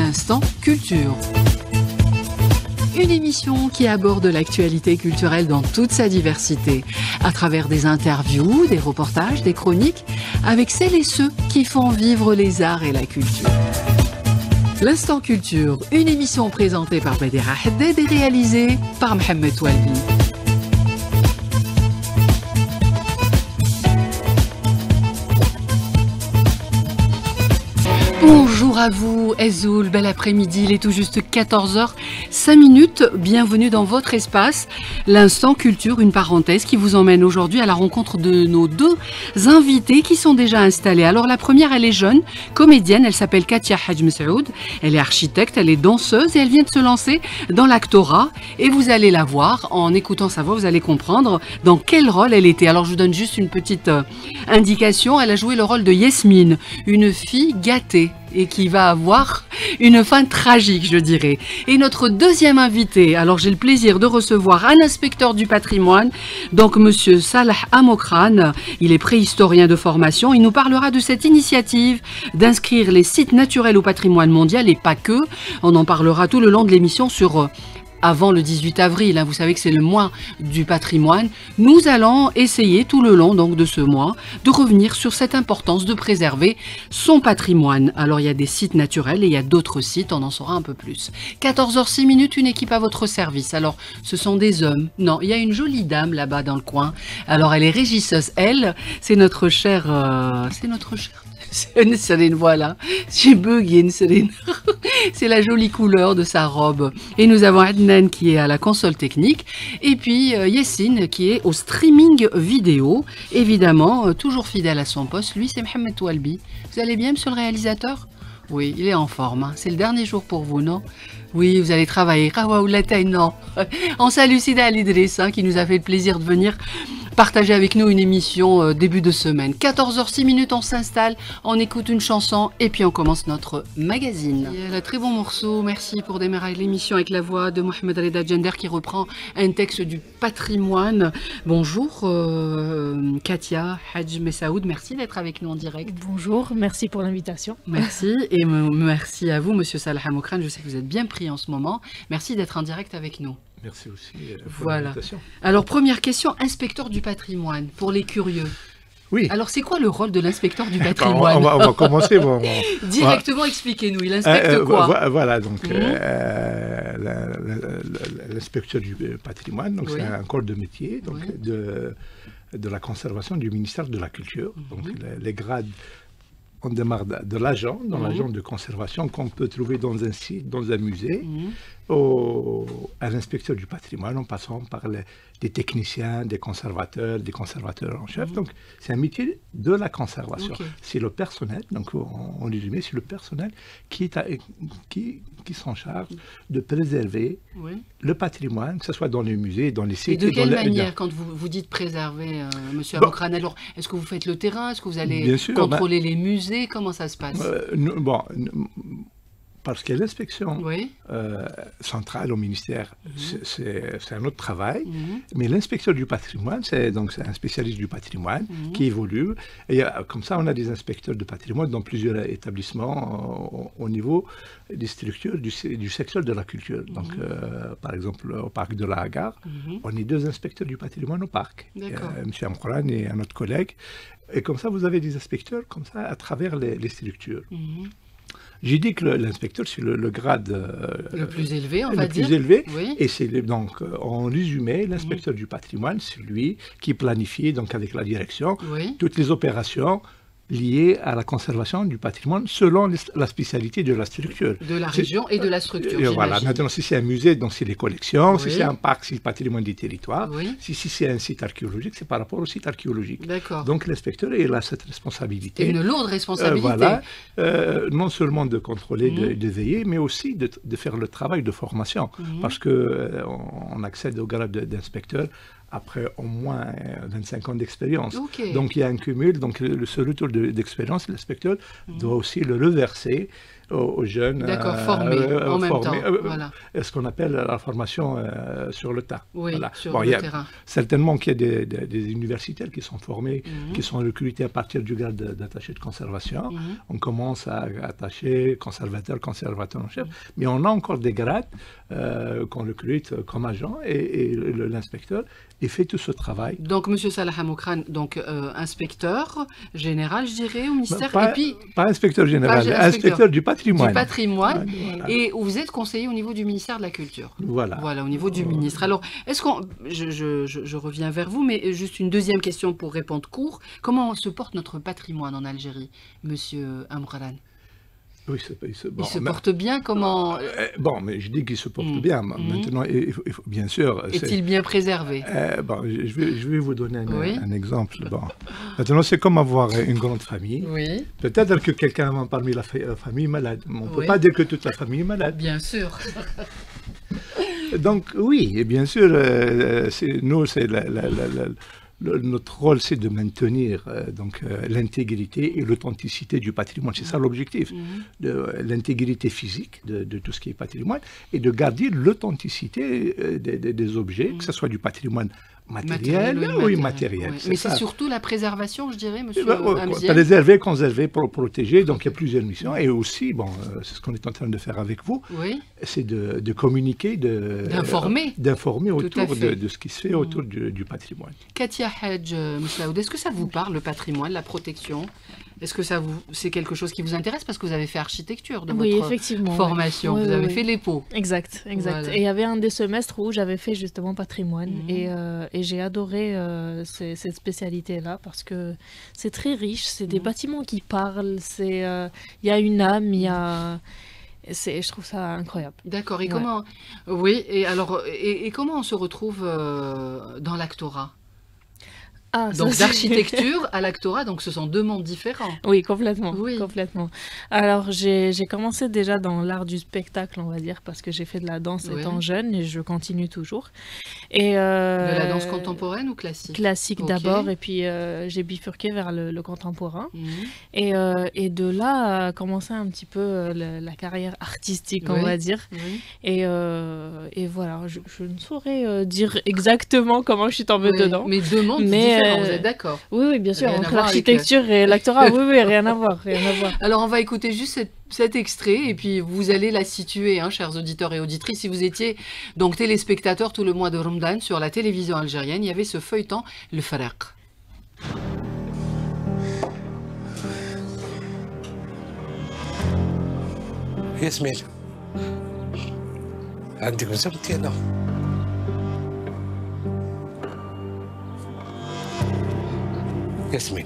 L'instant culture. Une émission qui aborde l'actualité culturelle dans toute sa diversité, à travers des interviews, des reportages, des chroniques, avec celles et ceux qui font vivre les arts et la culture. L'instant culture, une émission présentée par Badira Haddad et réalisée par Mohamed Walbi. Bonjour à vous, Ezoul, bel après-midi, il est tout juste 14h05. Bienvenue dans votre espace, l'instant culture, une parenthèse qui vous emmène aujourd'hui à la rencontre de nos deux invités qui sont déjà installés. Alors la première, elle est jeune, comédienne, elle s'appelle Katia Hadj Messoud, elle est architecte, elle est danseuse et elle vient de se lancer dans l'actorat. Et vous allez la voir, en écoutant sa voix, vous allez comprendre dans quel rôle elle était. Alors je vous donne juste une petite indication, elle a joué le rôle de Yasmine, une fille gâtée et qui va avoir une fin tragique, je dirais. Et notre deuxième invité, alors j'ai le plaisir de recevoir un inspecteur du patrimoine, donc monsieur Salah Amokran, il est préhistorien de formation, il nous parlera de cette initiative d'inscrire les sites naturels au patrimoine mondial et pas que, on en parlera tout le long de l'émission sur... Avant le 18 avril, hein, vous savez que c'est le mois du patrimoine, nous allons essayer tout le long donc, de ce mois de revenir sur cette importance de préserver son patrimoine. Alors il y a des sites naturels et il y a d'autres sites, on en saura un peu plus. 14h06, une équipe à votre service. Alors ce sont des hommes. Non, il y a une jolie dame là-bas dans le coin. Alors elle est régisseuse, elle, c'est notre chère... Céline, voilà, j'ai bugué une Céline. C'est la jolie couleur de sa robe. Et nous avons Adnan qui est à la console technique. Et puis Yassine qui est au streaming vidéo. Évidemment, toujours fidèle à son poste. Lui, c'est Mohamed Walbi. Vous allez bien, monsieur le réalisateur? Oui, il est en forme. Hein. C'est le dernier jour pour vous, non? Oui, vous allez travailler. Non. On salue Sida Al-Idriss, hein, qui nous a fait le plaisir de venir partager avec nous une émission début de semaine. 14h06, on s'installe, on écoute une chanson et puis on commence notre magazine. Il y a un très bon morceau, merci pour démarrer l'émission avec la voix de Mohamed Reda Djender qui reprend un texte du patrimoine. Bonjour Katia Hadj Messoud, merci d'être avec nous en direct. Bonjour, merci pour l'invitation. Merci et merci à vous monsieur Salah Amokran, je sais que vous êtes bien pris en ce moment. Merci d'être en direct avec nous. Merci aussi pour l'invitation. Alors, première question, inspecteur du patrimoine, pour les curieux. Oui. Alors, c'est quoi le rôle de l'inspecteur du patrimoine? On va commencer. Directement, expliquez-nous, il inspecte quoi? Voilà, donc l'inspecteur du patrimoine, donc c'est un corps de métier donc, de la conservation du ministère de la Culture. Donc, les grades... On démarre de l'agent, dans l'agent de conservation qu'on peut trouver dans un site, dans un musée, à l'inspecteur du patrimoine, en passant par des techniciens, des conservateurs en chef. Donc, c'est un métier de la conservation. C'est le personnel, donc en résumé, c'est le personnel qui s'en charge de préserver le patrimoine, que ce soit dans les musées, dans les sites. Et de quelle manière, quand vous dites préserver, monsieur Amokran, alors, est-ce que vous faites le terrain? Est-ce que vous allez contrôler les musées? Comment ça se passe? Parce que l'inspection centrale au ministère, c'est un autre travail, mais l'inspecteur du patrimoine, c'est un spécialiste du patrimoine qui évolue. Et comme ça, on a des inspecteurs de patrimoine dans plusieurs établissements au niveau des structures du secteur de la culture. Donc, par exemple, au parc de la Gare, on est 2 inspecteurs du patrimoine au parc. M. Amkouran et un autre collègue. Et comme ça, vous avez des inspecteurs comme ça à travers les structures. J'ai dit que l'inspecteur, c'est le grade le plus élevé, on va dire. Le plus élevé. Et c'est donc, en résumé, l'inspecteur du patrimoine, c'est lui qui planifie, donc avec la direction, toutes les opérations liées à la conservation du patrimoine selon la spécialité de la structure. De la région et de la structure, voilà. Maintenant, si c'est un musée, donc c'est les collections. Si c'est un parc, c'est le patrimoine des territoires. Si c'est un site archéologique, c'est par rapport au site archéologique. Donc l'inspecteur, il a cette responsabilité. Et une lourde responsabilité. Voilà. Non seulement de contrôler, de veiller, mais aussi de faire le travail de formation. Parce qu'on accède au grade d'inspecteur après au moins 25 ans d'expérience. Ok. Donc il y a un cumul, donc ce retour d'expérience, l'inspecteur doit aussi le reverser aux jeunes. D'accord, formés en même temps. Voilà. Ce qu'on appelle la formation sur le tas. Oui, voilà. sur Bon, le il y a terrain. certainement qu'il y a des universitaires qui sont formés, qui sont recrutés à partir du grade d'attaché de conservation. On commence à attacher conservateur en chef, mais on a encore des grades qu'on recrute comme agent et l'inspecteur et fait tout ce travail. Donc, M. Salah Hamoukran, donc inspecteur général, je dirais, au ministère. Pas, et puis, pas inspecteur général, inspecteur du patrimoine. Du patrimoine. Voilà. Et vous êtes conseiller au niveau du ministère de la Culture. Voilà. Voilà, au niveau du ministre. Alors, est-ce qu'on... Je reviens vers vous, mais juste une deuxième question pour répondre court. Comment se porte notre patrimoine en Algérie, M. Amralan? Oui, il se porte bien, comment... Bon, mais je dis qu'il se porte bien. Maintenant, il faut, bien sûr... Est-il bien préservé? Bon, je vais vous donner un exemple. Bon. Maintenant, c'est comme avoir une grande famille. Oui. Peut-être que quelqu'un parmi la famille est malade. On ne peut pas dire que toute la famille est malade. Bien sûr. Donc, oui, et bien sûr, nous, c'est notre rôle, c'est de maintenir l'intégrité et l'authenticité du patrimoine. C'est ça l'objectif, l'intégrité physique de tout ce qui est patrimoine et de garder l'authenticité des objets, que ce soit du patrimoine matériel ou immatériel. Oui. Mais c'est surtout la préservation, je dirais, monsieur Hamziel. Préserver, conserver, protéger, donc il y a plusieurs missions. Et aussi, bon, c'est ce qu'on est en train de faire avec vous, c'est de communiquer, d'informer autour de ce qui se fait autour du patrimoine. Katia Hadj Moussaoud, est-ce que ça vous parle, le patrimoine, la protection? Est-ce que c'est quelque chose qui vous intéresse parce que vous avez fait architecture de votre formation, vous avez fait les pots. Exact. Voilà. Et il y avait un des semestres où j'avais fait justement patrimoine et j'ai adoré cette spécialité-là parce que c'est très riche, c'est des bâtiments qui parlent, il y a une âme, je trouve ça incroyable. D'accord. Et comment, oui, et alors, et comment on se retrouve dans l'actorat? Donc d'architecture à l'actorat, donc ce sont deux mondes différents. Oui, complètement. Complètement. Alors j'ai commencé déjà dans l'art du spectacle, on va dire, parce que j'ai fait de la danse étant jeune et je continue toujours. Et, de la danse contemporaine ou classique? Classique d'abord, et puis j'ai bifurqué vers le contemporain. Et de là a commencé un petit peu la carrière artistique, on va dire. Et voilà, je ne saurais dire exactement comment je suis tombée dedans. Mais deux mondes différents. Vous êtes d'accord? Oui, bien sûr, entre l'architecture et l'actorat, oui, rien à voir. Alors, on va écouter juste cet extrait, et puis vous allez la situer, chers auditeurs et auditrices. Si vous étiez donc téléspectateurs tout le mois de Ramadan sur la télévision algérienne, il y avait ce feuilleton, le Faraq. Yasmine, عندك مزبط هنا. ياسمين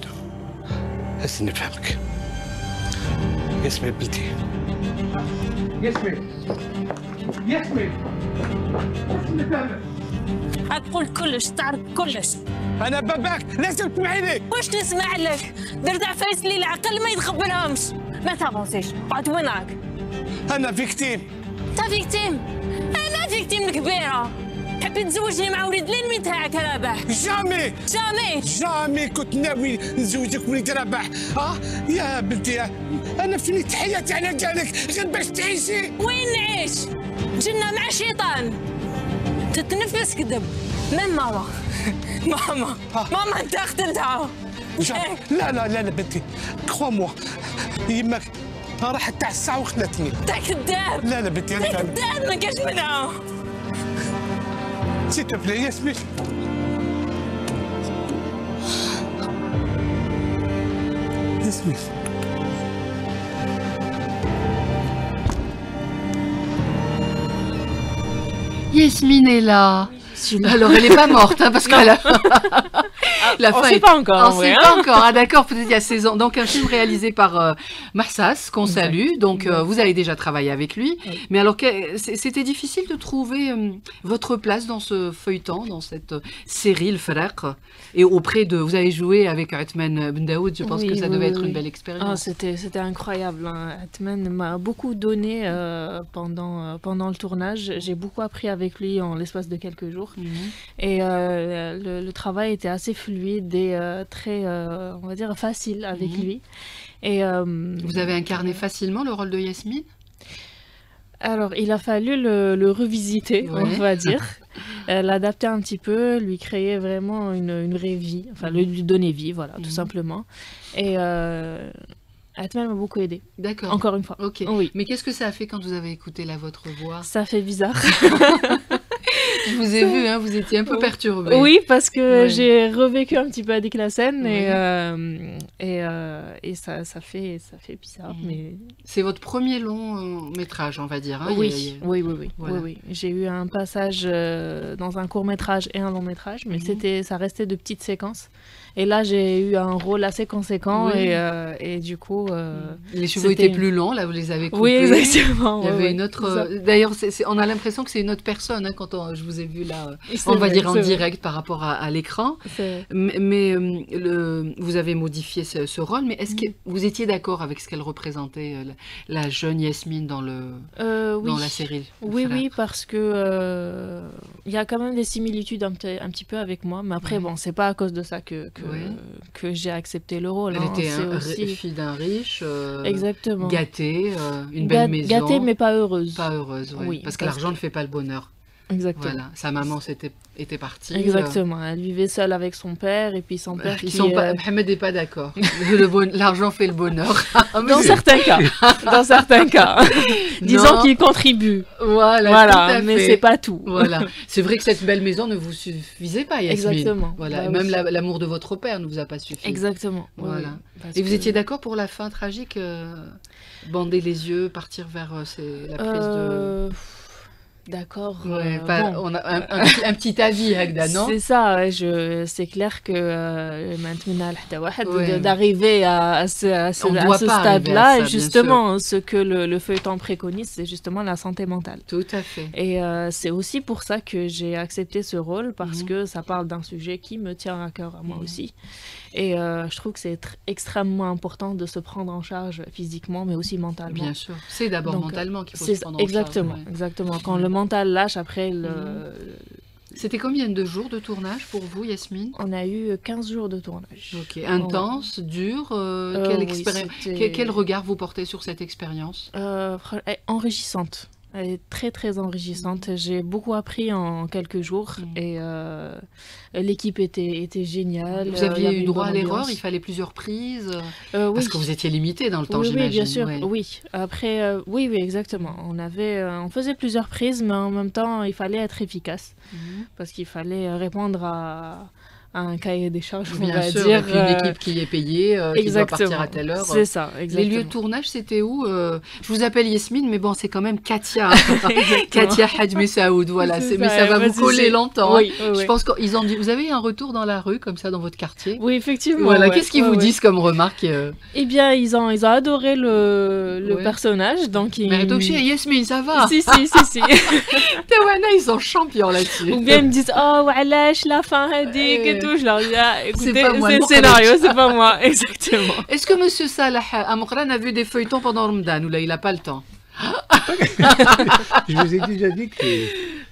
هسه نفهمك. ياسمين بنتي. ياسمين نفهمك. هتقول كلش، تعرف كلش. انا باباك لازم تسمعي لي. واش نسمع لك؟ درت عفايس لي العقل ما يتقبلهمش. ما تافونسيش، قعد وين راك؟ انا فيكتيم. تا فيكتيم؟ انا فيكتيم كبيره. حبيت تزوجني مع وليد الانمي تاعك رابح. جامي كنت ناوي نزوجك وليد رابح. يا بنتي انا فنيت حياتي على جالك غير باش تعيشي. وين نعيش؟ جنة مع شيطان. تتنفس كذب من ماما انت قتلتها. لا بنتي كخوا موا يماك راحت تاع الساعه وخلتني. انت كذاب. لا بنتي انت كذاب ما كاش منها. S'il te plaît, Yasmine. Yasmine. Yasmine est là. Alors, elle n'est pas morte, parce qu'elle a... on ne sait pas encore. On ne sait pas encore. D'accord, peut-être il y a 16 ans. Donc, un film réalisé par Marsas, qu'on salue. Donc, vous avez déjà travaillé avec lui. Mais alors, c'était difficile de trouver votre place dans ce feuilleton, dans cette série, le Faraq. Et auprès de... Vous avez joué avec Othman Bendaoud. Je pense que ça devait être une belle expérience. C'était incroyable. Othman m'a beaucoup donné pendant le tournage. J'ai beaucoup appris avec lui en l'espace de quelques jours. Et le travail était assez fluide et très, on va dire, facile avec lui. Et, vous avez incarné facilement le rôle de Yasmine? Alors, il a fallu le revisiter, on va dire, l'adapter un petit peu, lui créer vraiment une vraie vie, enfin lui donner vie, voilà, tout simplement. Et Atman m'a beaucoup aidé. D'accord. Encore une fois. Ok. Oui. Mais qu'est-ce que ça a fait quand vous avez écouté votre voix? Ça fait bizarre. Je vous ai vu, hein, vous étiez un peu perturbée. Oui, parce que j'ai revécu un petit peu avec la scène et ça fait bizarre. Mais... C'est votre premier long métrage, on va dire. Hein, oui. Oui. J'ai eu un passage dans un court métrage et un long métrage, mais ça restait de petites séquences. Et là, j'ai eu un rôle assez conséquent et du coup... les cheveux étaient plus longs, là, vous les avez coupés. Oui, exactement. Il y avait une autre... D'ailleurs, on a l'impression que c'est une autre personne, hein, quand je vous ai vu là, on va dire en direct par rapport à l'écran. Mais vous avez modifié ce rôle, mais est-ce que vous étiez d'accord avec ce qu'elle représentait, la jeune Yasmine dans la série? Oui, parce que il y a quand même des similitudes un petit peu avec moi, mais après, bon, c'est pas à cause de ça que j'ai accepté le rôle. Elle était fille d'un riche, exactement. Gâtée, une belle maison. Gâtée, mais pas heureuse. Pas heureuse, oui. Parce que l'argent ne fait pas le bonheur. Exactement. Voilà. Sa maman était partie. Exactement. Elle vivait seule avec son père et puis son père Mohamed n'est pas d'accord. L'argent fait le bonheur. Dans certains cas. Dans certains cas. Disons qu'il contribue. Voilà. Mais c'est pas tout. Voilà. C'est vrai que cette belle maison ne vous suffisait pas, Yasmine. Exactement. Voilà. Même l'amour de votre père ne vous a pas suffi. Exactement. Voilà. Et vous étiez d'accord pour la fin tragique, bander les yeux, partir vers la prise de... D'accord. On a un petit avis, Hagda, non? C'est ça, c'est clair que d'arriver à ce stade-là, justement, ce que le feuilleton préconise, c'est justement la santé mentale. Tout à fait. Et c'est aussi pour ça que j'ai accepté ce rôle, parce que ça parle d'un sujet qui me tient à cœur à moi aussi. Et je trouve que c'est extrêmement important de se prendre en charge physiquement, mais aussi mentalement. Bien sûr. C'est d'abord mentalement qu'il faut se prendre en charge. Exactement. Quand le mental lâche, après... C'était combien de jours de tournage pour vous, Yasmine? On a eu 15 jours de tournage. Ok. Intense, dur. Quel regard vous portez sur cette expérience? Enrichissante. Elle est très très enrichissante. J'ai beaucoup appris en quelques jours et l'équipe était géniale. Vous aviez eu droit à l'erreur? Il fallait plusieurs prises? Parce que vous étiez limité dans le temps, j'imagine. Oui, bien sûr. Oui. Après, oui, exactement. On faisait plusieurs prises, mais en même temps, il fallait être efficace parce qu'il fallait répondre à un cahier des charges, on va dire. Et puis une équipe qui est payée, qui doit partir à telle heure. C'est ça, exactement. Les lieux de tournage, c'était où? Je vous appelle Yasmine, mais bon, c'est quand même Katia. Katia Hadj Saoud, voilà. Mais ça va vous coller longtemps. Oui. Je pense qu'ils ont dit, vous avez un retour dans la rue, comme ça, dans votre quartier? Oui, effectivement. Voilà. Qu'est-ce qu'ils vous disent comme remarque? Eh bien, ils ont adoré le personnage. Donc Mais Yasmine, ça va? Si. Tawana, ils sont champions là-dessus. Ou bien ils me disent, oh, walash, la fin, hadik. Je leur dis, écoutez, c'est le scénario, c'est pas moi, exactement. Est-ce que Monsieur Salah Amokran a vu des feuilletons pendant Ramadan ou là il n'a pas le temps? Je vous ai déjà dit que...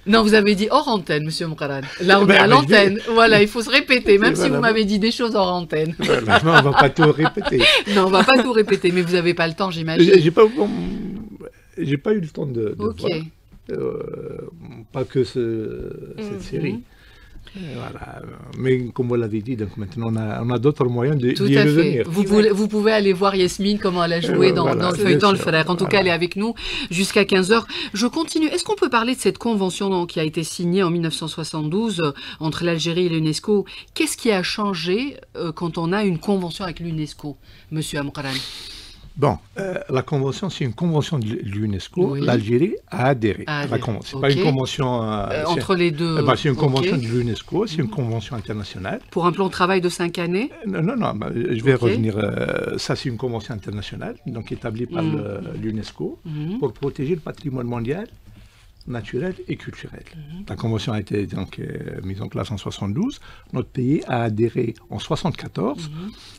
Non, vous avez dit hors antenne, Monsieur Amokran. Là, on est à l'antenne. Voilà, il faut se répéter, même si vous m'avez dit des choses hors antenne. Voilà, non, on ne va pas tout répéter. Non, on ne va pas tout répéter, mais vous n'avez pas le temps, j'imagine. J'ai pas eu le temps de voir. Pas que cette série. Voilà. Mais comme vous l'avez dit, donc maintenant on a d'autres moyens d'y revenir. Vous pouvez aller voir Yasmine, comment elle a joué dans le feuilleton Le Frère. En tout cas, elle est avec nous jusqu'à 15h. Je continue. Est-ce qu'on peut parler de cette convention qui a été signée en 1972 entre l'Algérie et l'UNESCO? Qu'est-ce qui a changé quand on a une convention avec l'UNESCO, Monsieur Amokran? Bon, la convention, c'est une convention de l'UNESCO. Oui. L'Algérie a adhéré à la convention. C'est pas une convention... entre les deux... c'est une convention de l'UNESCO, c'est une convention internationale. Pour un plan de travail de 5 années? Non, je vais revenir. Ça, c'est une convention internationale, donc établie par l'UNESCO, pour protéger le patrimoine mondial naturel et culturel. La convention a été donc mise en place en 72. Notre pays a adhéré en 74.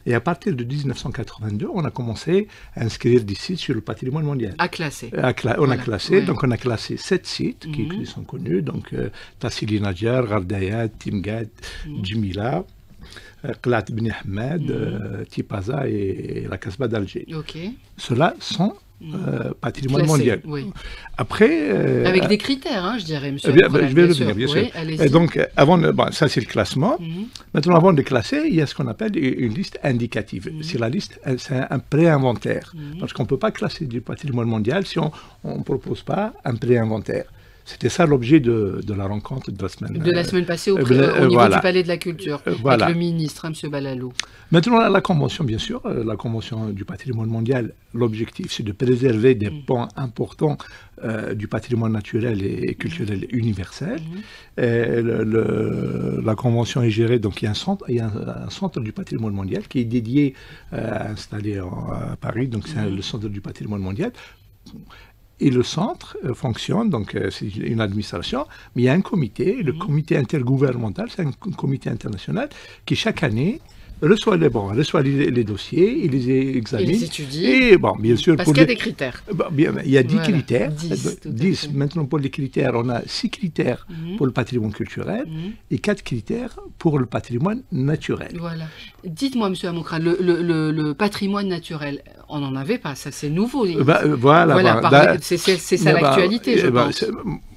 Et à partir de 1982, on a commencé à inscrire des sites sur le patrimoine mondial. À classer. On a classé, donc on a classé 7 sites qui sont connus. Donc Tassili Nadjar, Ghardayat, Timgad, Djimila, Qlat Ben Ahmed, Tipaza et la Casbah d'Alger. Ceux-là sont patrimoine mondial. Après, avec des critères, hein, je dirais, monsieur. Je vais revenir, bien sûr. Et donc, ça c'est le classement. Maintenant, avant de classer, il y a ce qu'on appelle une liste indicative. C'est la liste, c'est un pré-inventaire. Parce qu'on ne peut pas classer du patrimoine mondial si on ne propose pas un pré-inventaire. C'était ça l'objet de la rencontre de la semaine. De la semaine passée au niveau du Palais de la Culture, avec le ministre, M. Balalou. Maintenant, la Convention, bien sûr, la Convention du patrimoine mondial, l'objectif, c'est de préserver des pans importants du patrimoine naturel et culturel universel. La Convention est gérée, donc il y a un centre du patrimoine mondial qui est dédié, installé à Paris, donc c'est le centre du patrimoine mondial. Et le centre fonctionne, donc c'est une administration, mais il y a un comité, le comité intergouvernemental, c'est un comité international qui chaque année reçoit les dossiers, il les examine. Il les étudie. Et bon, bien sûr, parce qu'il y a des critères. Il y a 10 critères. 10. Maintenant, pour les critères, on a 6 critères pour le patrimoine culturel et 4 critères pour le patrimoine naturel. Voilà. Dites-moi, M. Amokran, le patrimoine naturel, on n'en avait pas, ça c'est nouveau. C'est ça l'actualité, je pense.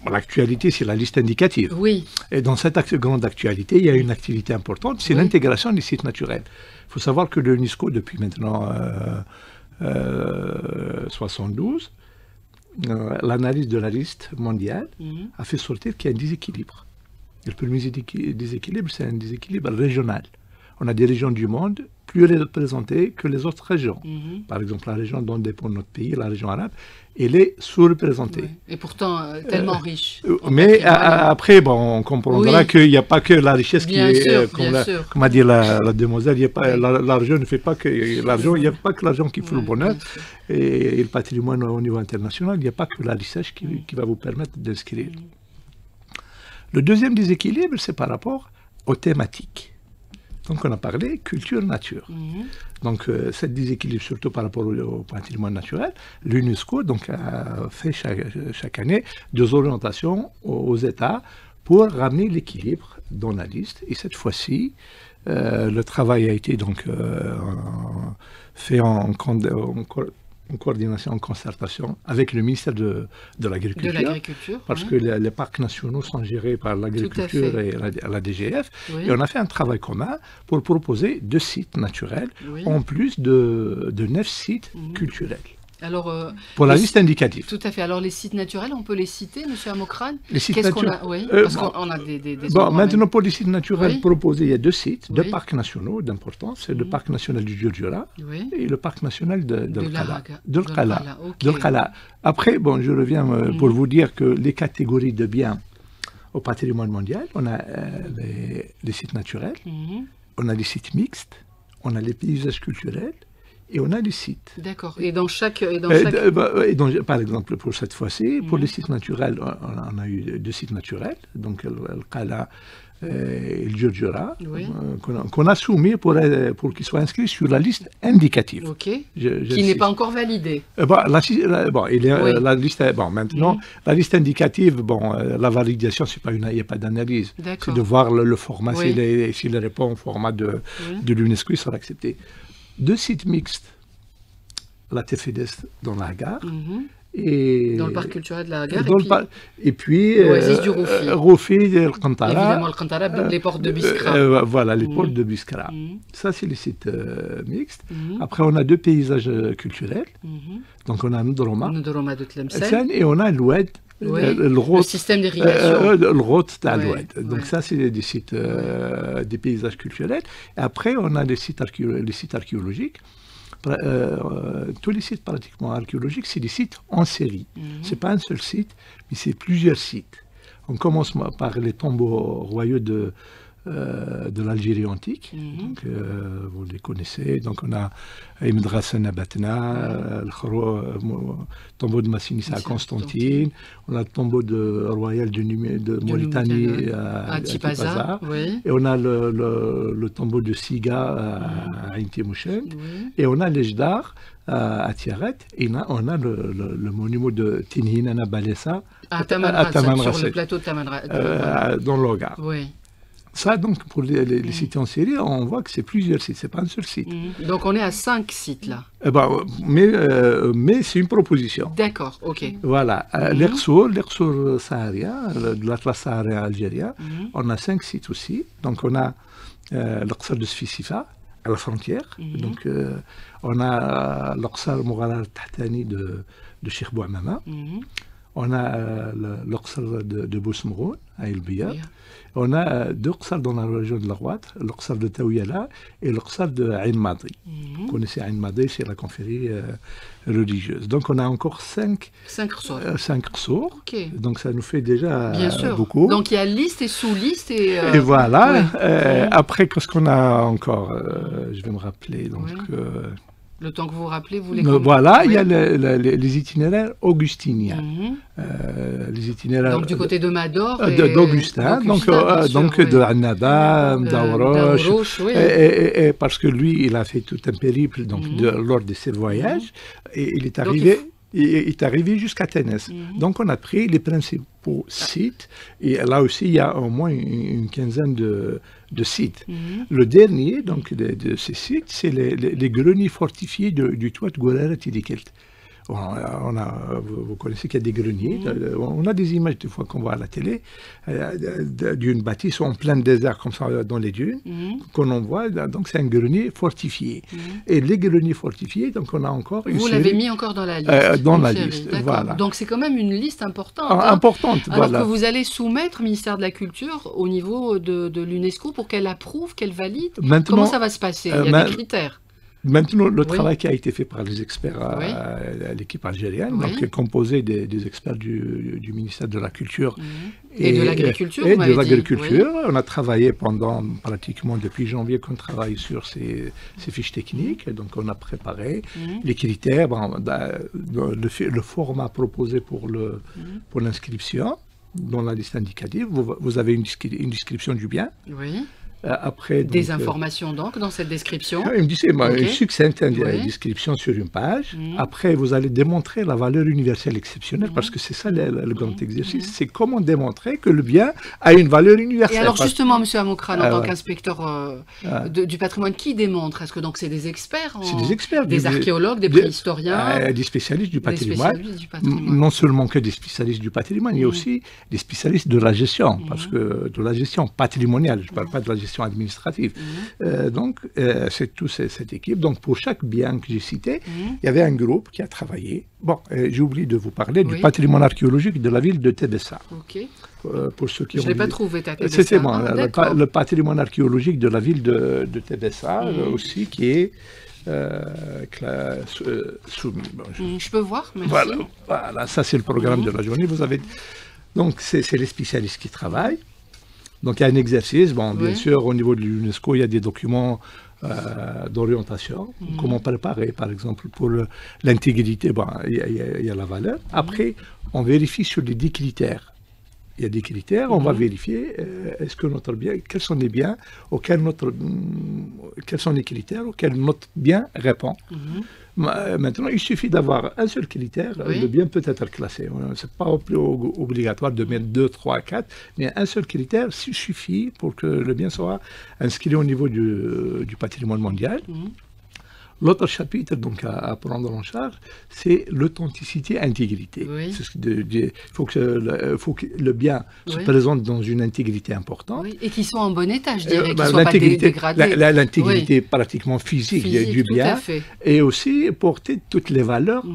L'actualité, c'est la liste indicative. Oui. Et dans cette grande actualité, il y a une activité importante, c'est l'intégration des sites naturels. Il faut savoir que l'UNESCO, depuis maintenant 72, l'analyse de la liste mondiale a fait sortir qu'il y a un déséquilibre. Et le premier déséquilibre, c'est un déséquilibre régional. On a des régions du monde plus représentées que les autres régions. Par exemple, la région dont dépend notre pays, la région arabe, elle est sous-représentée. Oui. Et pourtant, tellement riche. Mais après, on comprendra qu'il n'y a pas que la richesse qui est, comme a dit la demoiselle, l'argent ne fait pas que l'argent, il n'y a pas que l'argent qui fait le bonheur. Et le patrimoine au niveau international, il n'y a pas que la richesse qui va vous permettre d'inscrire. Le deuxième déséquilibre, c'est par rapport aux thématiques. Donc on a parlé culture-nature. Donc cette déséquilibre, surtout par rapport au patrimoine naturel, l'UNESCO a fait chaque année 2 orientations aux États pour ramener l'équilibre dans la liste. Et cette fois-ci, le travail a été donc fait en coordination, en concertation avec le ministère de l'Agriculture. Parce que les parcs nationaux sont gérés par l'agriculture et la DGF. Et on a fait un travail commun pour proposer 2 sites naturels, en plus de 9 sites culturels. Alors, pour la liste indicative. Tout à fait. Alors, les sites naturels, on peut les citer, M. Amokran? Les sites naturels. Parce qu'on a des maintenant, pour les sites naturels proposés, il y a 2 sites, 2 parcs nationaux d'importance. C'est le parc national du Djurdjura et le parc national de l'Qala. Après, je reviens pour vous dire que les catégories de biens au patrimoine mondial, on a les sites naturels, on a les sites mixtes, on a les paysages culturels, et on a les sites. D'accord. Et dans chaque... par exemple, pour cette fois-ci, pour les sites naturels, on a eu 2 sites naturels, donc le Qala et le Djurdjura, qu'on a soumis pour qu'ils soient inscrits sur la liste indicative. Qui n'est pas encore validée. La liste, maintenant, la liste indicative, la validation, il n'y a pas d'analyse. C'est de voir le format, s'il répond au format de l'UNESCO, il sera accepté. 2 sites mixtes, la Tefedes dans la gare, et dans le parc culturel de la gare, et puis l'oasis du Roufi. Roufi et le Qantara. Évidemment, le Qantara, les portes de Biskra. Voilà, les portes de Biskra. Ça, c'est les sites mixtes. Après, on a 2 paysages culturels. Donc, on a Ndoroma de Tlemcen. Et on a l'Oued. Le système d'irrigation. Le Rot d'Aloued. Donc ça, c'est des sites, des paysages culturels. Et après, on a les sites archéologiques. Tous les sites pratiquement archéologiques, c'est des sites en série. Ce n'est pas un seul site, mais c'est plusieurs sites. On commence par les tombeaux royaux de l'Algérie antique. Donc, vous les connaissez. Donc, on a Imdrasa Nabatna, le tombeau de Massinis à Constantine. On a le tombeau royal de Mauritanie à Tipaza. Oui. Et on a le tombeau de Siga à Ain Timouchen. Et on a l'Ejdar à Tiaret. Et là, on a le monument de Tinhin Balessa à Tamanrasset, sur le plateau de Tamanrasset. Dans l'Ogar. Oui. Ça, donc, pour les sites en série, on voit que c'est plusieurs sites, c'est pas un seul site. Donc, on est à 5 sites, là. Mais c'est une proposition. D'accord, ok. Voilà. L'Ersour saharien, de l'Atlas saharien algérien, on a 5 sites aussi. Donc, on a l'Aqsar de Sfisifa, à la frontière. Donc, on a l'Aqsar Mougharar Tahtani de Cheikh Bouamama. On a l'Aqsar de Bousmroun, à El Biyad. On a 2 Qsar dans la région de la Rouate, l'Aqsar de Taouyala et l'Aqsar de Ain Madi. Vous connaissez Ain Madi, c'est la confrérie religieuse. Donc on a encore 5 Qsar. Okay. Donc ça nous fait déjà bien sûr. beaucoup. Donc il y a liste et sous-liste. Et voilà. Après, qu'est-ce qu'on a encore je vais me rappeler. Donc, le temps que vous vous rappelez, vous les voilà, il y a les itinéraires augustiniens. Les itinéraires donc du côté de Mador d'Augustin, donc de Annaba, d'Auroche, et parce que lui, il a fait tout un périple lors de ses voyages, et il est arrivé... Il est arrivé jusqu'à Ténès. Donc, on a pris les principaux sites. Et là aussi, il y a au moins une quinzaine de sites. Le dernier de ces sites, c'est les greniers fortifiés du toit de Gourara Tidikelt. Vous connaissez qu'il y a des greniers. On a des images des fois qu'on voit à la télé d'une bâtisse en plein désert comme ça dans les dunes qu'on en voit. Donc c'est un grenier fortifié. Et les greniers fortifiés, donc on a encore une série. Vous l'avez mis encore dans la liste. Dans la liste, voilà. Donc c'est quand même une liste importante. Importante, alors que vous allez soumettre au ministère de la Culture au niveau de l'UNESCO pour qu'elle approuve, qu'elle valide. Comment ça va se passer? Il y a des critères. Maintenant, le travail qui a été fait par les experts à l'équipe algérienne, donc composé des experts du ministère de la Culture et de l'Agriculture. On a travaillé pratiquement depuis janvier qu'on travaille sur ces fiches techniques. Donc, on a préparé les critères, le format proposé pour l'inscription dans la liste indicative. Vous avez une description du bien. Oui. Après, des informations donc dans cette description. Une succincte description sur une page. Après, vous allez démontrer la valeur universelle exceptionnelle parce que c'est ça le grand exercice. C'est comment démontrer que le bien a une valeur universelle. Et alors justement, M. Amokran, en tant qu'inspecteur du patrimoine, qui démontre? Est-ce que donc c'est des experts? C'est des experts. Des archéologues, des préhistoriens? Des spécialistes du patrimoine. Non seulement que des spécialistes du patrimoine, il y a aussi des spécialistes de la gestion, parce que de la gestion patrimoniale, je ne parle pas de la gestion administrative. Donc, c'est toute cette équipe. Donc, pour chaque bien que j'ai cité, il y avait un groupe qui a travaillé. Bon, j'ai oublié de vous parler du patrimoine archéologique de la ville de Tébessa. Pour ceux qui je ne l'ai pas trouvé, Tébessa. C'est bon, le patrimoine archéologique de la ville de Tébessa aussi, qui est soumis. Je peux voir, merci. Voilà, ça c'est le programme de la journée. Vous avez... Donc, c'est les spécialistes qui travaillent. Donc il y a un exercice, bien sûr au niveau de l'UNESCO il y a des documents d'orientation, comment préparer par exemple pour l'intégrité, il y a la valeur. Après on vérifie sur les 10 critères. Il y a des critères, on va vérifier est-ce que notre bien, quels sont les biens quels sont les critères auxquels notre bien répond. Maintenant, il suffit d'avoir un seul critère, le bien peut être classé. Ce n'est pas obligatoire de mettre 2, 3, 4, mais un seul critère suffit pour que le bien soit inscrit au niveau du patrimoine mondial. L'autre chapitre donc, à prendre en charge, c'est l'authenticité et l'intégrité. Il faut que le bien se présente dans une intégrité importante. Et qui soit en bon état, je dirais, qui ne soit pas dégradé. L'intégrité pratiquement physique du bien. Et aussi porter toutes les valeurs,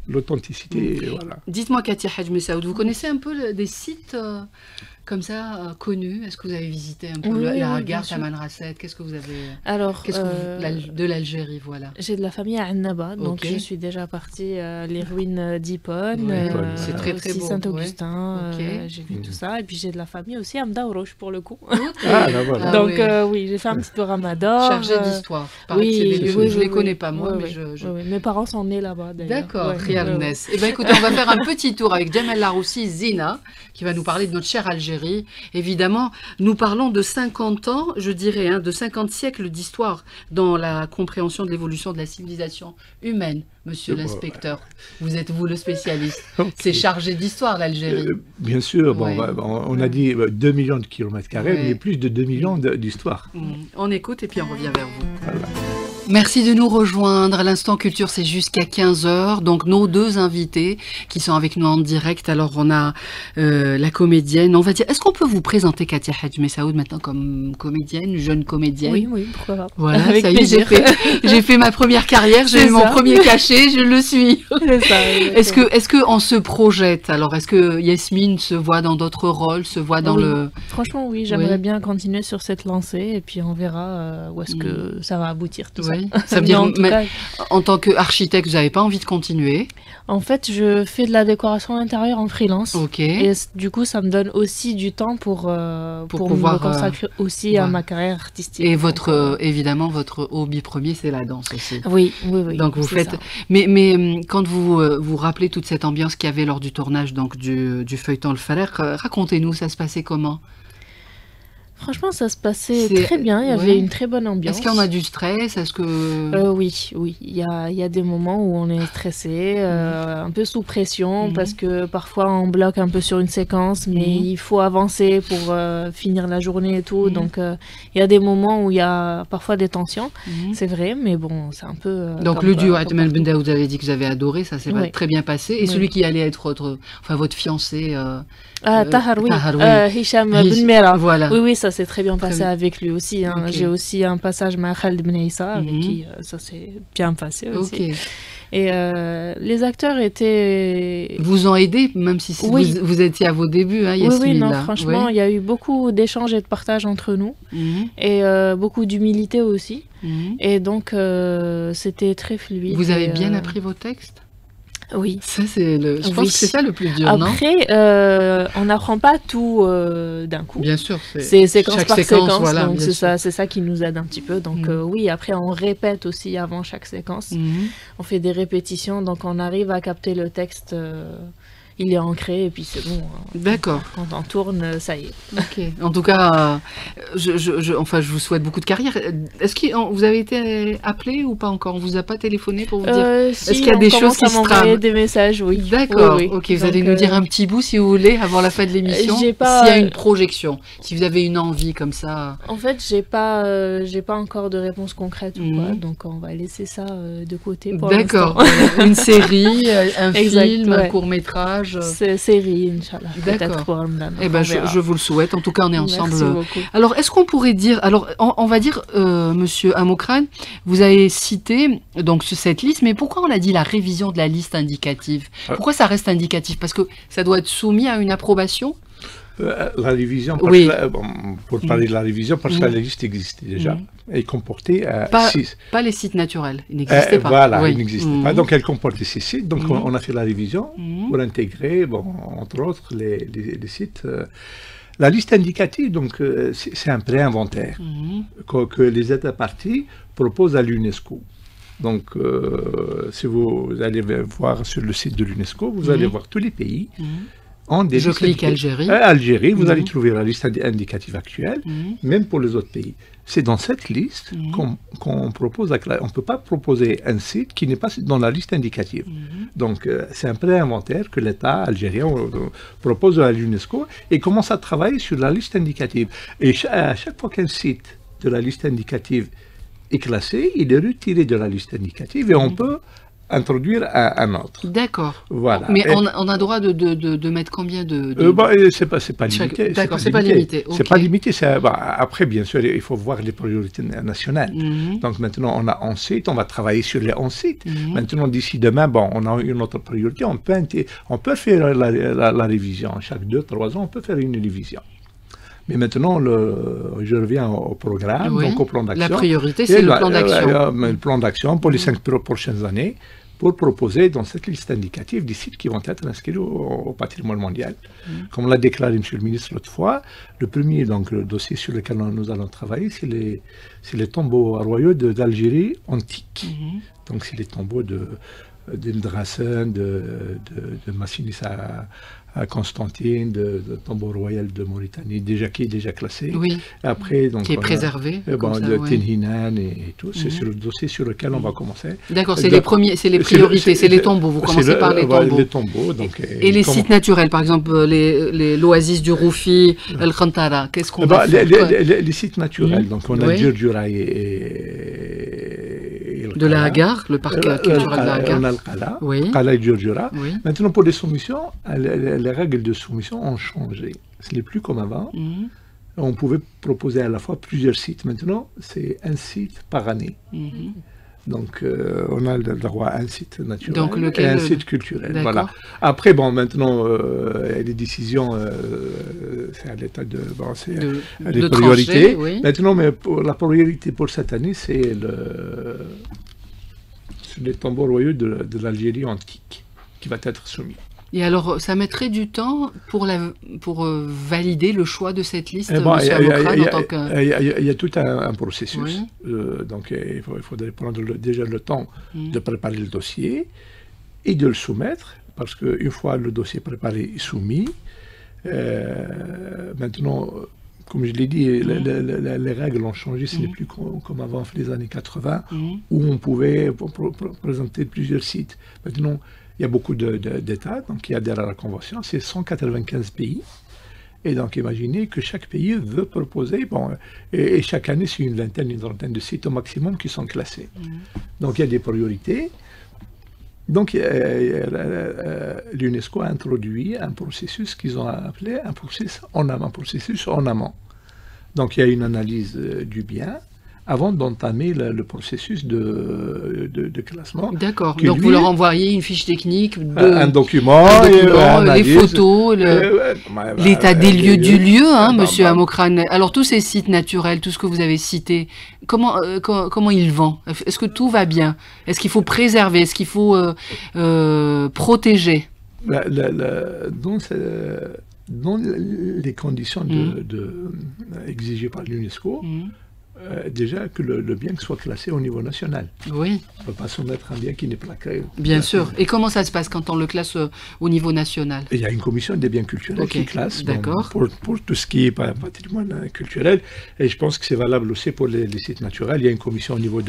l'authenticité. Voilà. Dites-moi, Katia Hadj Messaoud, vous connaissez un peu des sites comme ça connues? Est-ce que vous avez visité un peu la gare Tamanrasset? Qu'est-ce que vous avez... Alors, de l'Algérie, voilà. J'ai de la famille à Annaba, donc je suis déjà partie les ruines d'Ypone, c'est très très beau. Saint-Augustin, j'ai vu tout ça. Et puis j'ai de la famille aussi à Mdaouroch pour le coup. Voilà. Donc oui, j'ai fait un petit peu Ramadan. Chargé d'histoire. Oui, je les connais pas moi, mais mes parents sont nés là-bas d'ailleurs. D'accord, Rialnès. Eh bien écoutez, on va faire un petit tour avec Djamel Laroussi Zina, qui va nous parler de notre chère Algérie. Évidemment, nous parlons de 50 ans, je dirais, de 50 siècles d'histoire dans la compréhension de l'évolution de la civilisation humaine. Monsieur l'inspecteur, vous êtes vous le spécialiste. C'est chargé d'histoire l'Algérie. Bien sûr, on a dit 2 millions de kilomètres carrés, mais plus de 2 millions d'histoires. On écoute et puis on revient vers vous. Voilà. Merci de nous rejoindre. L'Instant Culture, c'est jusqu'à 15 h. Donc, nos deux invités qui sont avec nous en direct. Alors, on a la comédienne. On va dire, est-ce qu'on peut vous présenter Katia Hadj Messaoud maintenant comme comédienne, jeune comédienne? Oui, pourquoi pas. Voilà, ça y est, j'ai fait ma première carrière, j'ai eu mon premier cachet, je le suis. Est-ce que on se projette? Alors, est-ce que Yasmine se voit dans d'autres rôles, se voit dans le... Franchement, oui, j'aimerais bien continuer sur cette lancée et puis on verra où est-ce que ça va aboutir tout ça. Ça veut dire, en tant qu'architecte, vous n'avez pas envie de continuer? En fait, je fais de la décoration intérieure en freelance. Et du coup, ça me donne aussi du temps pour pouvoir me consacrer aussi à ma carrière artistique. Et évidemment, votre hobby premier, c'est la danse aussi. Oui. Donc vous faites. Mais quand vous rappelez toute cette ambiance qu'il y avait lors du tournage donc du feuilleton Le Farer, racontez-nous, ça se passait comment? Franchement, ça se passait très bien. Il y avait une très bonne ambiance. Est-ce qu'il y en a du stress? Est-ce que... Oui. Il y a des moments où on est stressé, un peu sous pression, parce que parfois on bloque un peu sur une séquence, mais il faut avancer pour finir la journée et tout. Donc, il y a des moments où il y a parfois des tensions. C'est vrai, mais bon, c'est un peu... Donc, le duo Atman Benda, vous avez dit que vous avez adoré, ça s'est très bien passé. Et celui qui allait être votre fiancé... Tahar, oui. Hicham Ben Mera. Voilà. Oui, ça s'est très bien passé avec lui aussi. J'ai aussi un passage avec Khaled Ben Issa, avec qui ça s'est bien passé aussi. Et les acteurs étaient... Vous ont aidé, même si vous étiez à vos débuts, Yasmine. Oui, non, franchement, il y a eu beaucoup d'échanges et de partage entre nous. Et beaucoup d'humilité aussi. Et donc, c'était très fluide. Vous avez bien appris vos textes? Oui. Ça, je pense que c'est ça le plus dur, Après, on n'apprend pas tout d'un coup. Bien sûr. C'est séquence par séquence, voilà, donc c'est ça qui nous aide un petit peu. Donc oui, après on répète aussi avant chaque séquence. On fait des répétitions, donc on arrive à capter le texte. Il est ancré et puis c'est bon. D'accord. Quand on tourne, ça y est. Ok. En tout cas, je vous souhaite beaucoup de carrière. Est-ce que vous avez été appelé ou pas encore? On vous a pas téléphoné pour vous dire? Est-ce qu'il y a des choses qui se trament? Des messages, oui. D'accord. Oui. Ok. Vous allez nous dire un petit bout si vous voulez avant la fin de l'émission. S'il y a une projection, si vous avez une envie comme ça. En fait, j'ai pas encore de réponse concrète ou quoi, donc on va laisser ça de côté pour l'instant. D'accord. Une série, un film, un court métrage. C'est série, Inch'Allah. Peut-être pour Ramadan. Eh ben, je vous le souhaite. En tout cas, on est ensemble. Merci beaucoup. Alors, est-ce qu'on pourrait dire... Alors, on va dire, Monsieur Amokran, vous avez cité donc cette liste, mais pourquoi on a dit la révision de la liste indicative? Pourquoi ça reste indicatif? Parce que ça doit être soumis à une approbation? La révision, pour parler de la révision, parce que la liste existait déjà. Elle comportait 6. Pas les sites naturels, ils n'existaient pas. Voilà, ils n'existaient pas. Donc elle comportait 6 sites. Donc on a fait la révision pour intégrer, entre autres, les sites. La liste indicative, donc c'est un pré-inventaire que les États parties proposent à l'UNESCO. Donc, si vous allez voir sur le site de l'UNESCO, vous allez voir tous les pays. Je clique Algérie. Algérie, vous allez trouver la liste indicative actuelle, même pour les autres pays. C'est dans cette liste qu'on propose. On ne peut pas proposer un site qui n'est pas dans la liste indicative. Donc, c'est un pré-inventaire que l'État algérien propose à l'UNESCO et commence à travailler sur la liste indicative. Et à chaque fois qu'un site de la liste indicative est classé, il est retiré de la liste indicative et on peut introduire un autre. D'accord. Voilà. Mais on a droit de mettre combien c'est pas limité. D'accord, c'est pas limité. C'est pas limité. Après, bien sûr, il faut voir les priorités nationales. Donc maintenant, on a 11 sites, on va travailler sur les 11 sites. Maintenant, d'ici demain, on a une autre priorité. On peut faire la révision. Chaque 2-3 ans, on peut faire une révision. Mais maintenant, je reviens au programme, donc au plan d'action. La priorité, c'est le plan d'action. Le plan d'action pour les 5 prochaines années, pour proposer dans cette liste indicative des sites qui vont être inscrits au patrimoine mondial. Comme l'a déclaré M. le ministre l'autre fois, le premier le dossier sur lequel nous allons travailler, c'est les tombeaux royaux d'Algérie antique. Donc c'est les tombeaux d'Ildrassen, de Massinis à Constantine, de tombeau royal de Mauritanie, qui est déjà classé. Oui. Après, donc, qui est préservé. De Tenhinan et tout. C'est sur le dossier sur lequel on va commencer. D'accord, c'est les priorités, c'est les tombeaux. Vous commencez par les tombeaux. Les tombeaux. Donc, et les sites naturels, par exemple, l'oasis du Roufi, El Khantara, qu'est-ce qu'on va faire les sites naturels, donc on a Djurdjura de la Hagar, le parc culturel de la Hagar. On a le Qala et Djurdjura. Maintenant, pour les soumissions, les règles de soumission ont changé. Ce n'est plus comme avant. On pouvait proposer à la fois plusieurs sites. Maintenant, c'est un site par année. Donc, on a le droit à un site naturel et un site culturel. Voilà. Après, bon, maintenant, les décisions, c'est à l'état de des priorités. Trancher, maintenant, mais la priorité pour cette année, c'est les tombeaux royaux de l'Algérie antique qui va être soumis. Et alors, ça mettrait du temps pour valider le choix de cette liste, il y a tout un processus. Donc, il faudrait prendre déjà le temps de préparer le dossier et de le soumettre, parce qu'une fois le dossier préparé et soumis, maintenant, comme je l'ai dit, les règles ont changé. Ce n'est plus comme avant les années 80, où on pouvait présenter plusieurs sites. Maintenant, il y a beaucoup d'États qui adhèrent à la Convention, c'est 195 pays. Et donc, imaginez que chaque pays veut proposer, et chaque année, c'est une trentaine de sites au maximum qui sont classés. Donc, il y a des priorités. Donc, l'UNESCO a introduit un processus qu'ils ont appelé un processus en amont. Donc, il y a une analyse du bien avant d'entamer le processus de classement. D'accord. Donc vous leur envoyez une fiche technique, un document, les photos, l'état des lieux du lieu, Monsieur Amokrane. Alors tous ces sites naturels, tout ce que vous avez cité, comment ils vont? Est-ce que tout va bien? Est-ce qu'il faut préserver? Est-ce qu'il faut protéger? Dans les conditions exigées par l'UNESCO, déjà que le bien soit classé au niveau national. Oui. On ne peut pas soumettre un bien qui n'est pas classé. Bien sûr. Et comment ça se passe quand on le classe au niveau national? Il y a une commission des biens culturels qui classe pour tout ce qui est patrimoine culturel. Et je pense que c'est valable aussi pour les sites naturels. Il y a une commission au niveau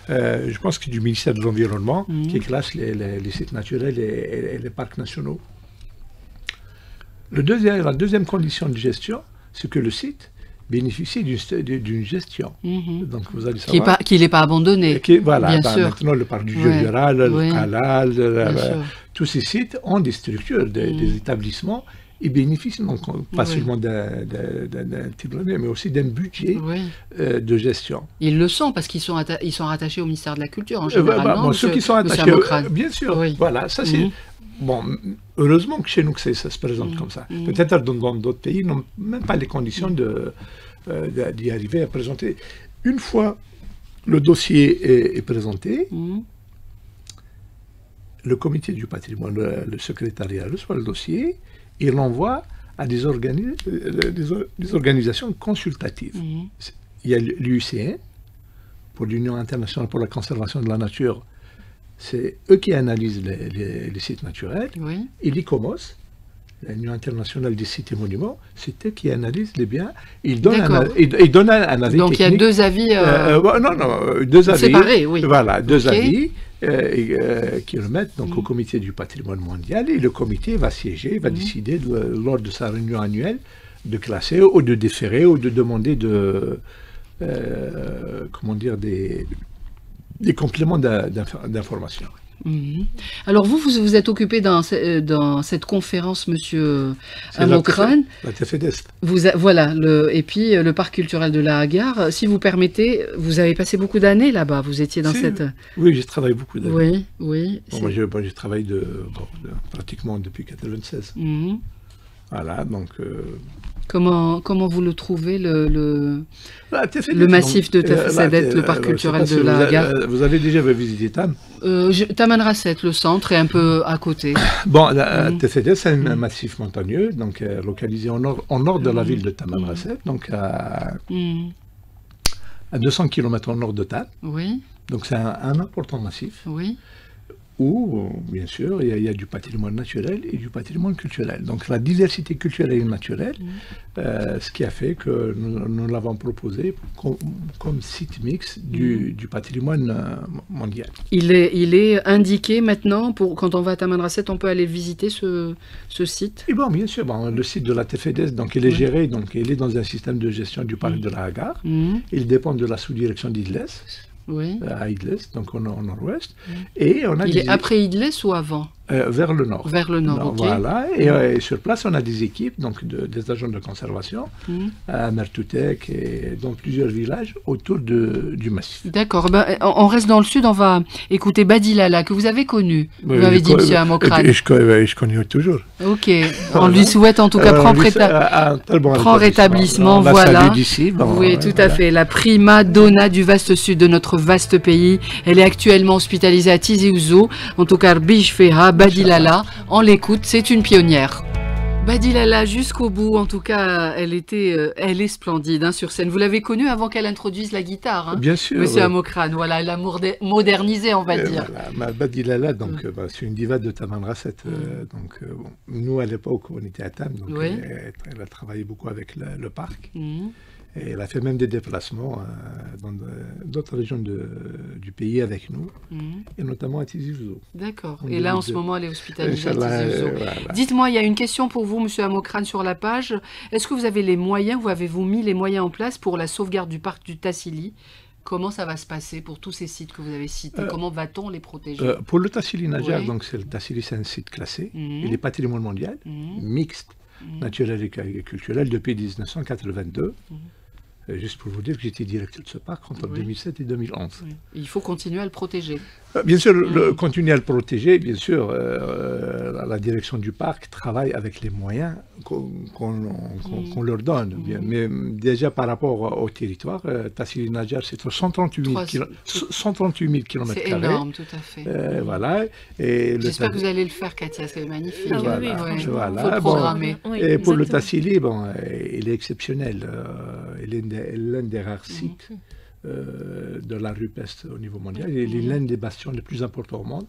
je pense que du ministère de l'Environnement qui classe les sites naturels et les parcs nationaux. La deuxième condition de gestion, c'est que le site bénéficie d'une gestion. Donc vous allez savoir qu'il n'est pas abandonné. Voilà, bien sûr. Maintenant le parc du Djurdjura, le Qala, tous ces sites ont des structures, des établissements, et bénéficient donc pas seulement d'un tribunal, mais aussi d'un budget de gestion. Ils le sont parce qu'ils sont rattachés au ministère de la Culture en général. Ceux qui sont attachés, bien sûr. Voilà, ça c'est. Bon, heureusement que chez nous ça se présente comme ça. Peut-être dans d'autres pays, n'ont même pas les conditions d'y arriver à présenter. Une fois le dossier est présenté, le comité du patrimoine, le secrétariat reçoit le dossier et l'envoie à des organisations consultatives. Il y a l'UICN, pour l'Union internationale pour la conservation de la nature. C'est eux qui analysent les sites naturels. Et l'ICOMOS, l'Union internationale des sites et monuments, c'est eux qui analysent les biens. Ils donnent un avis technique. Donc il y a deux avis deux avis séparés, oui. Voilà, deux avis qui remettent donc au comité du patrimoine mondial. Et le comité va siéger, va décider lors de sa réunion annuelle de classer ou de déférer ou de demander des compléments d'information. Alors vous êtes occupé dans cette conférence, Monsieur Amokrane. La TFDEST. Voilà, et puis le parc culturel de la Hagar. Si vous permettez, vous avez passé beaucoup d'années là-bas. Vous étiez dans cette. Oui, j'ai travaillé beaucoup d'années. Oui. Moi, j'ai travaillé pratiquement depuis 1996. Voilà, donc... Comment vous le trouvez, le massif de Tafessadet, le parc culturel de la gare? Vous avez déjà visité Tam? Tamanrasset, le centre, est un peu à côté. Bon, Tafessadet, c'est un massif montagneux, donc localisé au nord de la ville de Tamanrasset, donc à 200 km au nord de Tam. Oui. Donc c'est un important massif. Oui. Où, bien sûr, il y a du patrimoine naturel et du patrimoine culturel. Donc la diversité culturelle et naturelle, ce qui a fait que nous l'avons proposé comme site mixte du patrimoine mondial. Il est indiqué maintenant, quand on va à Tamanrasset, on peut aller visiter ce site? Et bon, bien sûr, le site de la TFEDES, donc il est géré, donc il est dans un système de gestion du parc de la gare. Il dépend de la sous-direction d'Idles. Oui. À Idles, donc au nord-ouest. Et on a Il est après Idles ou avant? Vers le nord. Vers le nord, ok. Voilà, et sur place, on a des équipes, donc des agents de conservation, à Mertoutek et dans plusieurs villages autour du massif. D'accord, on reste dans le sud, on va écouter Badilala, que vous avez connu, vous m'avez dit, M. Amokran. Je connais toujours. Ok, on lui souhaite en tout cas prend rétablissement, voilà. Oui, tout à fait, la prima donna du vaste sud de notre vaste pays. Elle est actuellement hospitalisée à Tizi Ouzou, en tout cas, Bijfeha, Badilala, on l'écoute, c'est une pionnière. Badilala jusqu'au bout, en tout cas, elle est splendide sur scène. Vous l'avez connue avant qu'elle introduise la guitare, Bien sûr. Monsieur Amokran, voilà, elle a modernisé, on va dire. Voilà. Badilala, donc, c'est une diva de Tamanrasset. Nous, à l'époque, on était à Tam, donc elle a travaillé beaucoup avec le parc. Et elle a fait même des déplacements dans d'autres régions du pays avec nous, et notamment à Tizi Ouzou. D'accord. Et là, en ce moment, elle est hospitalisée à Tizi Ouzou. Voilà. Dites-moi, il y a une question pour vous, Monsieur Amokran, sur la page. Est-ce que vous avez les moyens, ou avez-vous mis les moyens en place pour la sauvegarde du parc du Tassili? Comment ça va se passer pour tous ces sites que vous avez cités? Comment va-t-on les protéger? Pour le Tassili Najar, donc le Tassili, c'est un site classé. Il est patrimoine mondial, mixte, naturel et culturel depuis 1982. Juste pour vous dire que j'étais directeur de ce parc entre 2007 et 2011. Il faut continuer à le protéger. Bien sûr, continuer à le protéger, bien sûr, la direction du parc travaille avec les moyens qu'on leur donne. Mais déjà par rapport au territoire, Tassili Najar, c'est 138 000 km². C'est énorme, tout à fait. Voilà. J'espère que vous allez le faire, Katia, c'est magnifique. Voilà. Faut le programmer. Et pour le Tassili, il est exceptionnel. Il est l'un des rares sites de la rupestre au niveau mondial. Il est l'un des bastions les plus importants au monde.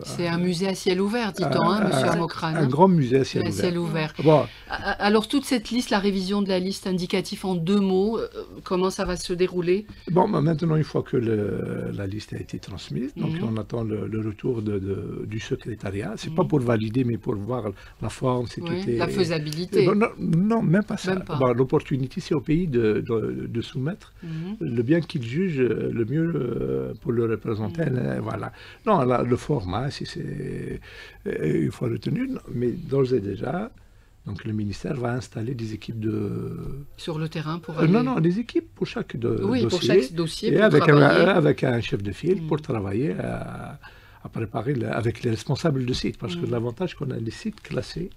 C'est un musée à ciel ouvert, dit-on, Monsieur Amokran. Un grand musée à ciel ouvert. Bon. Alors, toute cette liste, la révision de la liste indicative en 2 mots, comment ça va se dérouler? Bon, maintenant, une fois que la liste a été transmise, donc on attend le retour du secrétariat. C'est pas pour valider, mais pour voir la forme, si tout est... La faisabilité. Non, même pas ça. L'opportunité, c'est au pays de soumettre le bien qu'il juge le mieux pour le représenter. Voilà. Non, le format, si c'est une fois retenu, mais d'ores et déjà, donc le ministère va installer des équipes sur le terrain pour non, des équipes pour chaque dossier. Pour chaque dossier, et avec un chef de file pour travailler à préparer avec les responsables de site, parce que l'avantage qu'on a les sites classés.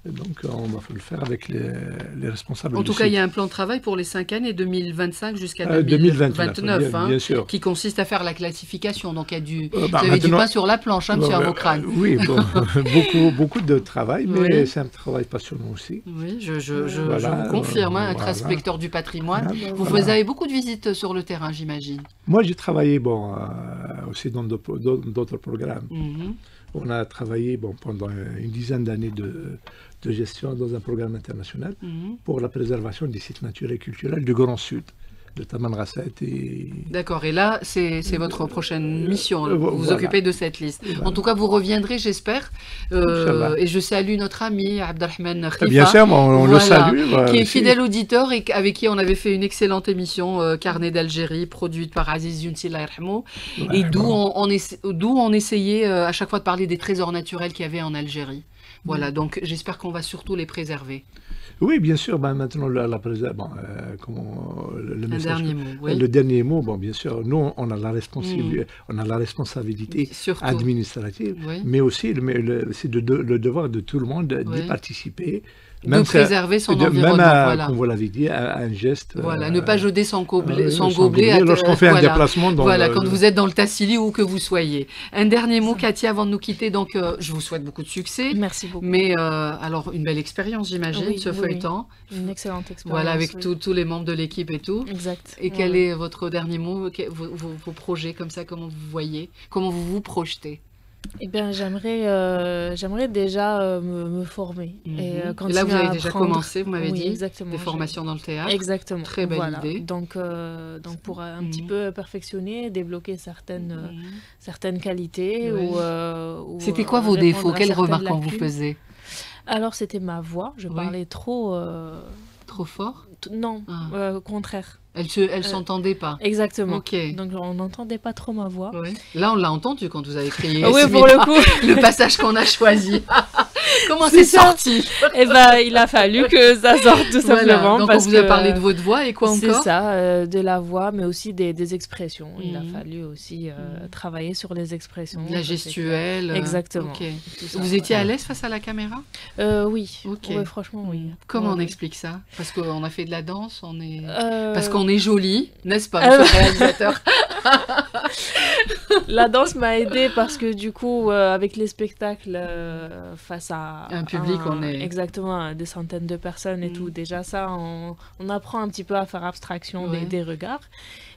Donc, on va le faire avec les responsables. En tout cas, il y a un plan de travail pour les 5 années, 2025 jusqu'à 2029, bien sûr. Qui consiste à faire la classification. Donc, il y a vous avez du pain sur la planche, Monsieur Amokran. Oui, beaucoup de travail, mais c'est un travail passionnant aussi. Oui, je vous confirme, être inspecteur du patrimoine. Vous avez beaucoup de visites sur le terrain, j'imagine. Moi, j'ai travaillé aussi dans d'autres programmes. On a travaillé pendant une dizaine d'années de gestion dans un programme international pour la préservation des sites naturels et culturels du Grand Sud, de Tamanrasset. D'accord, et là, c'est votre prochaine mission, vous vous occupez de cette liste. En tout cas, vous reviendrez, j'espère, et je salue notre ami Abdelrahman Khifa. Bien sûr, on le salue. Qui est fidèle auditeur et avec qui on avait fait une excellente émission, Carnet d'Algérie, produite par Aziz Younsi, et d'où on essayait à chaque fois de parler des trésors naturels qu'il y avait en Algérie. Voilà, donc j'espère qu'on va surtout les préserver. Oui, bien sûr. Ben, maintenant, le dernier mot. Oui. Le dernier mot, bon, bien sûr, nous, on a la responsabilité administrative, mais aussi c'est le devoir de tout le monde d'y participer. Même de préserver son environnement. Même, comme vous l'avez dit, un geste. Voilà, ne pas joder son gobelet. Lorsqu'on fait un déplacement. Quand vous êtes dans le Tassili ou que vous soyez. Un dernier mot, Katia, avant de nous quitter. Donc, je vous souhaite beaucoup de succès. Merci beaucoup. Mais alors, une belle expérience, j'imagine, ce feuilleton. Une excellente expérience. Voilà, avec tous les membres de l'équipe et tout. Exact. Et quel est votre dernier mot, vos projets comme ça, comment vous voyez, comment vous vous projetez? Eh bien, j'aimerais déjà me former. Et là, vous avez déjà commencé, vous m'avez dit, exactement, des formations dans le théâtre. Exactement. Très belle idée. Donc pour un petit peu perfectionner, débloquer certaines qualités. C'était quoi vos défauts? Quelles remarques on vous faisait? Alors, c'était ma voix. Je parlais trop... Trop fort? Non, au contraire. Elle s'entendait pas. Exactement. Okay. Donc on n'entendait pas trop ma voix. Ouais. Là, on l'a entendu quand vous avez crié. Oui, pour le coup. Le passage qu'on a choisi. Comment c'est sorti? Eh ben, il a fallu que ça sorte tout simplement. Donc on vous a parlé de votre voix et quoi encore? C'est ça, de la voix, mais aussi des expressions. Il a fallu aussi travailler sur les expressions. La gestuelle. Exactement. Okay. Vous étiez à l'aise face à la caméra? Oui. Okay. Ouais, franchement, oui. Comment on explique ça? Parce qu'on a fait de la danse, parce qu'on est jolie, n'est-ce pas, monsieur le réalisateur? La danse m'a aidée parce que du coup, avec les spectacles face à un public, exactement des centaines de personnes et tout. Déjà ça, on apprend un petit peu à faire abstraction des regards.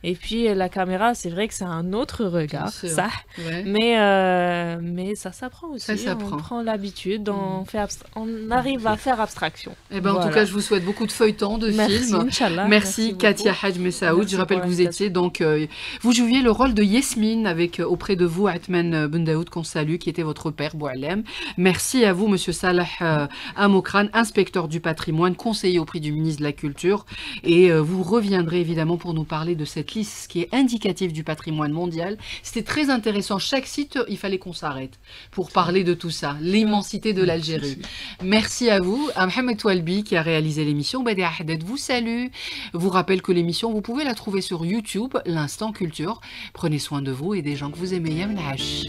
Et puis la caméra, c'est vrai que c'est un autre regard, ça. Mais ça s'appprend aussi. On prend l'habitude, on arrive à faire abstraction. Eh ben, en tout cas, je vous souhaite beaucoup de feuilletons, de films. Inch'Allah. Merci Katia Hadj Messaoud. Je rappelle que vous étiez donc, vous jouiez le rôle de Yasmine avec auprès de vous Atman Bendaoud qu'on salue, qui était votre père Boualem. Merci à vous, Monsieur Salah Amokran, inspecteur du patrimoine, conseiller au prix du ministre de la Culture, et vous reviendrez évidemment pour nous parler de cette liste qui est indicative du patrimoine mondial. C'était très intéressant. Chaque site, il fallait qu'on s'arrête pour parler de tout ça, l'immensité de l'Algérie. Merci à vous, à Mohamed Toualbi qui a réalisé l'émission. Badia Haddad vous salue. Vous rappelle que l'émission, vous pouvez la trouver sur YouTube, l'Instant Culture. Prenez soin de vous et des gens que vous aimez. Yamnash.